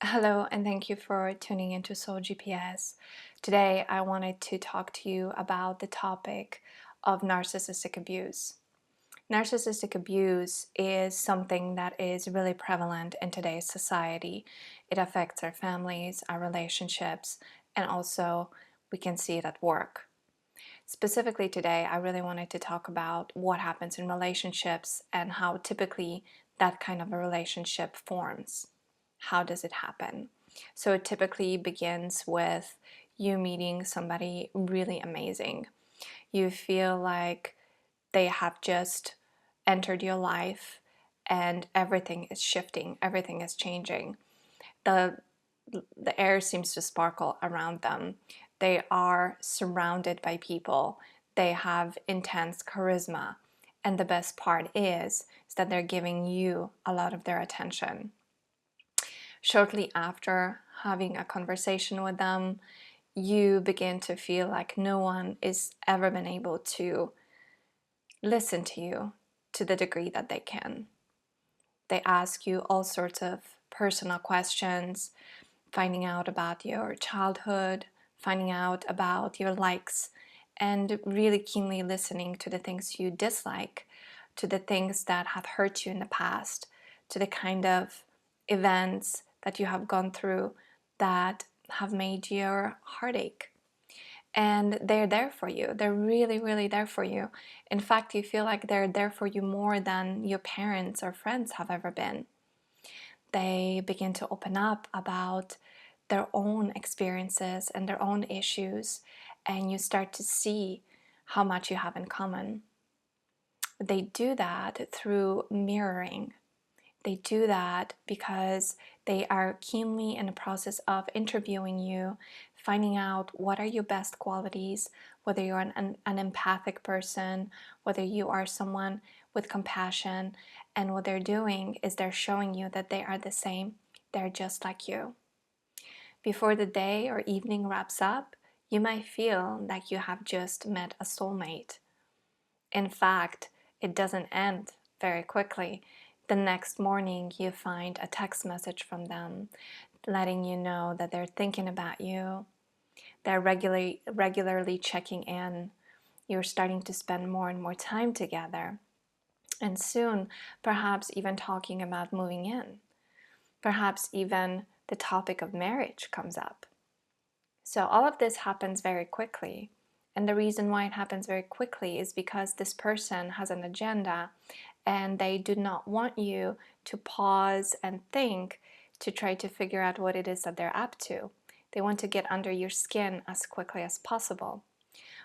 Hello, and thank you for tuning into Soul GPS. Today, I wanted to talk to you about the topic of narcissistic abuse. Narcissistic abuse is something that is really prevalent in today's society. It affects our families, our relationships, and also we can see it at work. Specifically today, I really wanted to talk about what happens in relationships and how typically that kind of a relationship forms. How does it happen? So it typically begins with you meeting somebody really amazing. You feel like they have just entered your life and everything is shifting, everything is changing. The the air seems to sparkle around them. They are surrounded by people. They have intense charisma. And the best part is that they're giving you a lot of their attention. Shortly after having a conversation with them, you begin to feel like no one is ever been able to listen to you to the degree that they can. They ask you all sorts of personal questions, finding out about your childhood, finding out about your likes, and really keenly listening to the things you dislike, to the things that have hurt you in the past, to the kind of events that you have gone through that have made your heart ache. And they're there for you. They're really, really there for you. In fact, you feel like they're there for you more than your parents or friends have ever been. They begin to open up about their own experiences and their own issues, and you start to see how much you have in common. They do that through mirroring. They do that because they are keenly in the process of interviewing you, finding out what are your best qualities, whether you're an empathic person, whether you are someone with compassion, and what they're doing is they're showing you that they are the same. They're just like you. Before the day or evening wraps up, you might feel like you have just met a soulmate. In fact, it doesn't end very quickly. The next morning, you find a text message from them letting you know that they're thinking about you. They're regularly checking in. You're starting to spend more and more time together. And soon, perhaps even talking about moving in. Perhaps even the topic of marriage comes up. So all of this happens very quickly. And the reason why it happens very quickly is because this person has an agenda and they do not want you to pause and think to try to figure out what it is that they're up to. They want to get under your skin as quickly as possible.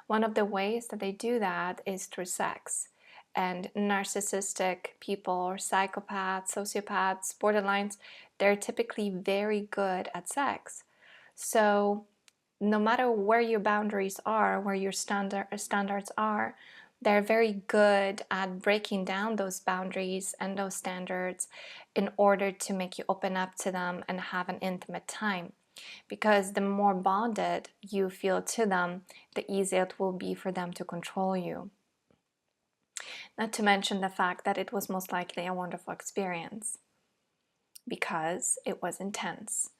One of the ways that they do that is through sex. And narcissistic people or psychopaths, sociopaths, borderlines, they're typically very good at sex. So no matter where your boundaries are, where your standards are, they're very good at breaking down those boundaries and those standards in order to make you open up to them and have an intimate time. Because the more bonded you feel to them, the easier it will be for them to control you. Not to mention the fact that it was most likely a wonderful experience because it was intense.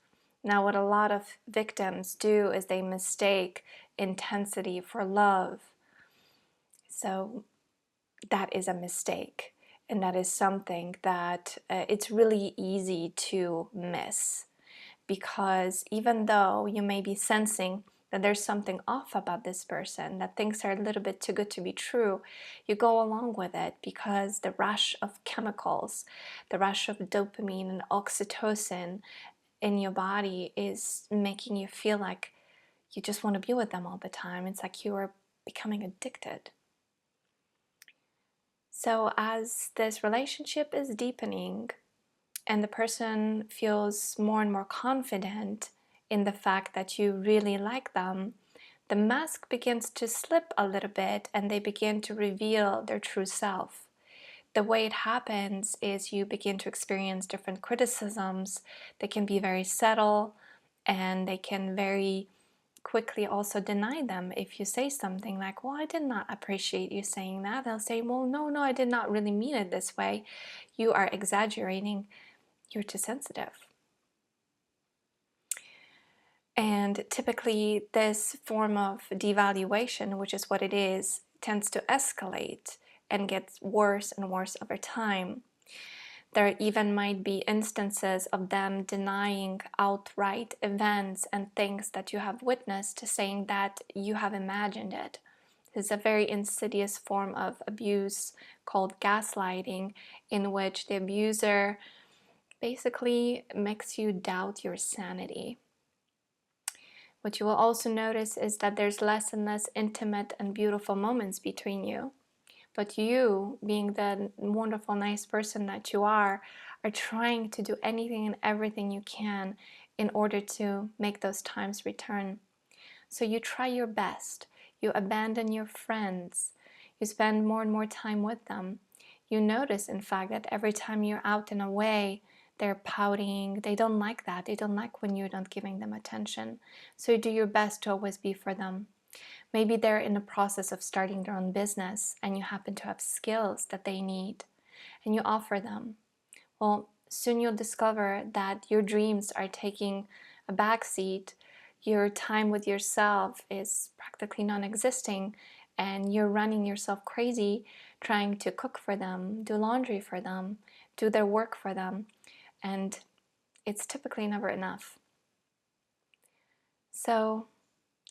Now, what a lot of victims do is they mistake intensity for love. So that is a mistake. And that is something that it's really easy to miss. Because even though you may be sensing that there's something off about this person, that things are a little bit too good to be true, you go along with it because the rush of chemicals, the rush of dopamine and oxytocin in your body is making you feel like you just want to be with them all the time. It's like you are becoming addicted. So as this relationship is deepening and the person feels more and more confident in the fact that you really like them, the mask begins to slip a little bit and they begin to reveal their true self. The way it happens is you begin to experience different criticisms. They can be very subtle and they can very quickly also deny them if you say something like, well, I did not appreciate you saying that. They'll say, well, no, I did not really mean it this way. You are exaggerating. You're too sensitive. And typically this form of devaluation, which is what it is, tends to escalate and gets worse and worse over time. There even might be instances of them denying outright events and things that you have witnessed, saying that you have imagined it. This is a very insidious form of abuse called gaslighting, in which the abuser basically makes you doubt your sanity. What you will also notice is that there's less and less intimate and beautiful moments between you. But you, being the wonderful, nice person that you are trying to do anything and everything you can in order to make those times return. So you try your best. You abandon your friends. You spend more and more time with them. You notice, in fact, that every time you're out and away, they're pouting. They don't like that. They don't like when you're not giving them attention. So you do your best to always be for them. Maybe they're in the process of starting their own business and you happen to have skills that they need and you offer them. Well, soon you'll discover that your dreams are taking a backseat, your time with yourself is practically non-existing, and you're running yourself crazy trying to cook for them, do laundry for them, do their work for them, and it's typically never enough. So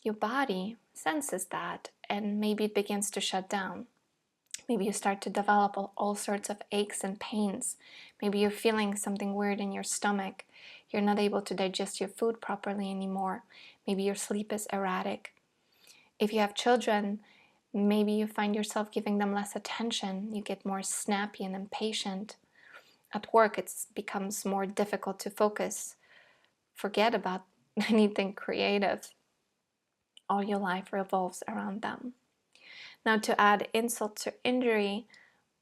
your body senses that and maybe it begins to shut down. Maybe you start to develop all sorts of aches and pains. Maybe you're feeling something weird in your stomach. You're not able to digest your food properly anymore. Maybe your sleep is erratic. If you have children, maybe you find yourself giving them less attention. You get more snappy and impatient. At work, it becomes more difficult to focus. Forget about anything creative. All your life revolves around them. Now, to add insult to injury,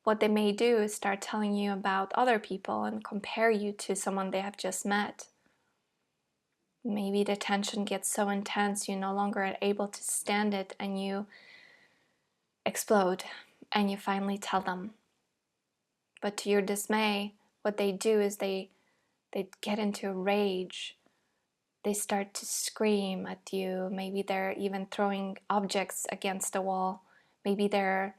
what they may do is start telling you about other people and compare you to someone they have just met. Maybe the tension gets so intense you no longer are able to stand it and you explode and you finally tell them. But to your dismay, what they do is they get into a rage. They start to scream at you. Maybe they're even throwing objects against the wall. Maybe they're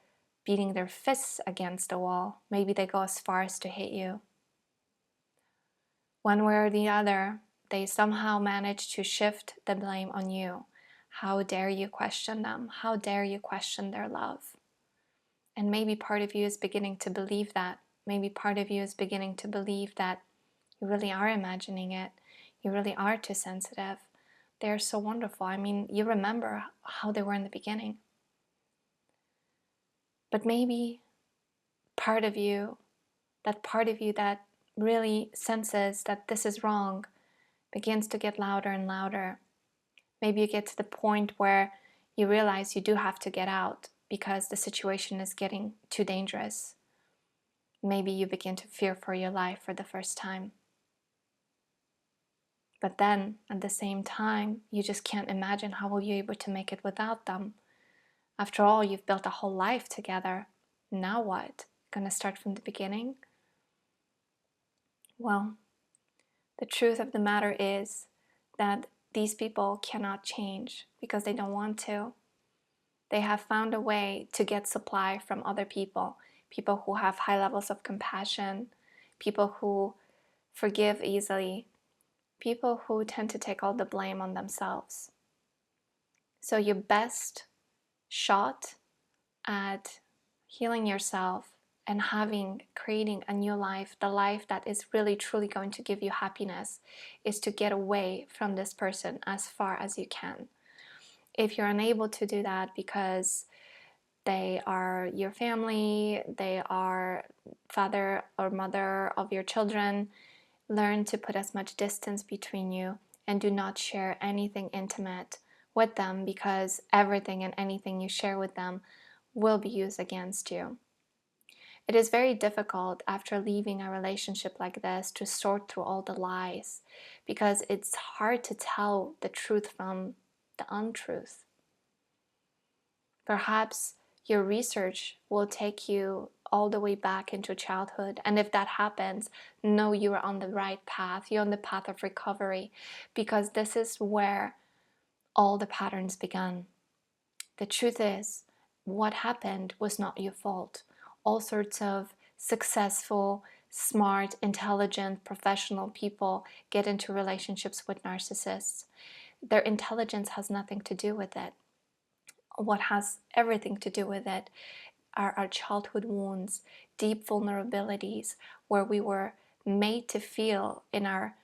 beating their fists against the wall. Maybe they go as far as to hit you. One way or the other, they somehow manage to shift the blame on you. How dare you question them? How dare you question their love? And maybe part of you is beginning to believe that. Maybe part of you is beginning to believe that you really are imagining it. You really are too sensitive. They're so wonderful. I mean, you remember how they were in the beginning. But maybe part of you that really senses that this is wrong, begins to get louder and louder. Maybe you get to the point where you realize you do have to get out because the situation is getting too dangerous. Maybe you begin to fear for your life for the first time. But then, at the same time, you just can't imagine how will you be able to make it without them. After all, you've built a whole life together. Now what? Gonna start from the beginning? Well, the truth of the matter is that these people cannot change because they don't want to. They have found a way to get supply from other people, people who have high levels of compassion, people who forgive easily, people who tend to take all the blame on themselves. So your best shot at healing yourself and creating a new life, the life that is really truly going to give you happiness, is to get away from this person as far as you can. If you're unable to do that because they are your family, they are father or mother of your children, learn to put as much distance between you and do not share anything intimate with them, because everything and anything you share with them will be used against you. It is very difficult after leaving a relationship like this to sort through all the lies, because it's hard to tell the truth from the untruth. Perhaps your research will take you all the way back into childhood, and if that happens, know you are on the right path. You're on the path of recovery, because this is where all the patterns began. The truth is, what happened was not your fault. All sorts of successful, smart, intelligent, professional people get into relationships with narcissists. Their intelligence has nothing to do with it. What has everything to do with it are our childhood wounds, deep vulnerabilities, where we were made to feel in our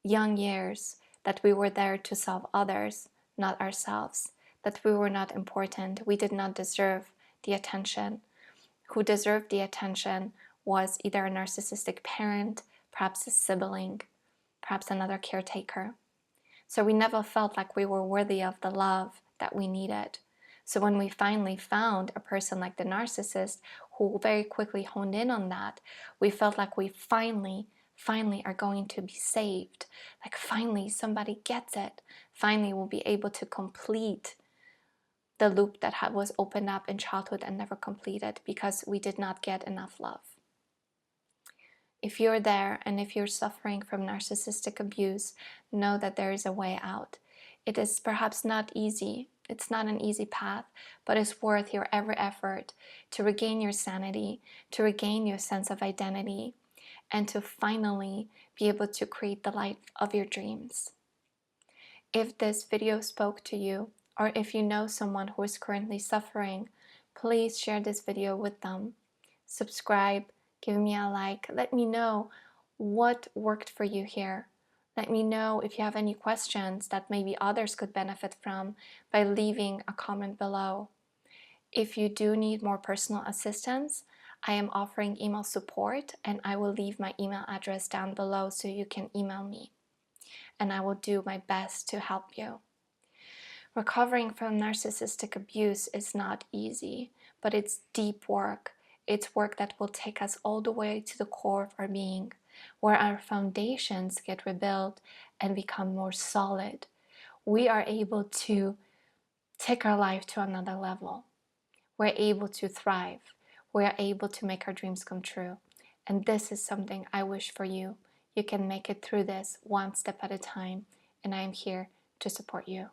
young years that we were there to solve others, not ourselves, that we were not important, we did not deserve the attention. Who deserved the attention was either a narcissistic parent, perhaps a sibling, perhaps another caretaker. So we never felt like we were worthy of the love that we needed. So when we finally found a person like the narcissist who very quickly honed in on that, we felt like we finally are going to be saved. Like finally somebody gets it. Finally we'll be able to complete the loop that was opened up in childhood and never completed because we did not get enough love. If you're there and if you're suffering from narcissistic abuse, know that there is a way out. It is perhaps not easy. It's not an easy path, but it's worth your every effort to regain your sanity, to regain your sense of identity, and to finally be able to create the life of your dreams. If this video spoke to you, or if you know someone who is currently suffering, please share this video with them. Subscribe, give me a like, let me know what worked for you here. Let me know if you have any questions that maybe others could benefit from by leaving a comment below. If you do need more personal assistance, I am offering email support and I will leave my email address down below so you can email me. And I will do my best to help you. Recovering from narcissistic abuse is not easy, but it's deep work. It's work that will take us all the way to the core of our being, where our foundations get rebuilt and become more solid. We are able to take our life to another level. We're able to thrive. We're able to make our dreams come true. And this is something I wish for you. You can make it through this one step at a time, and I am here to support you.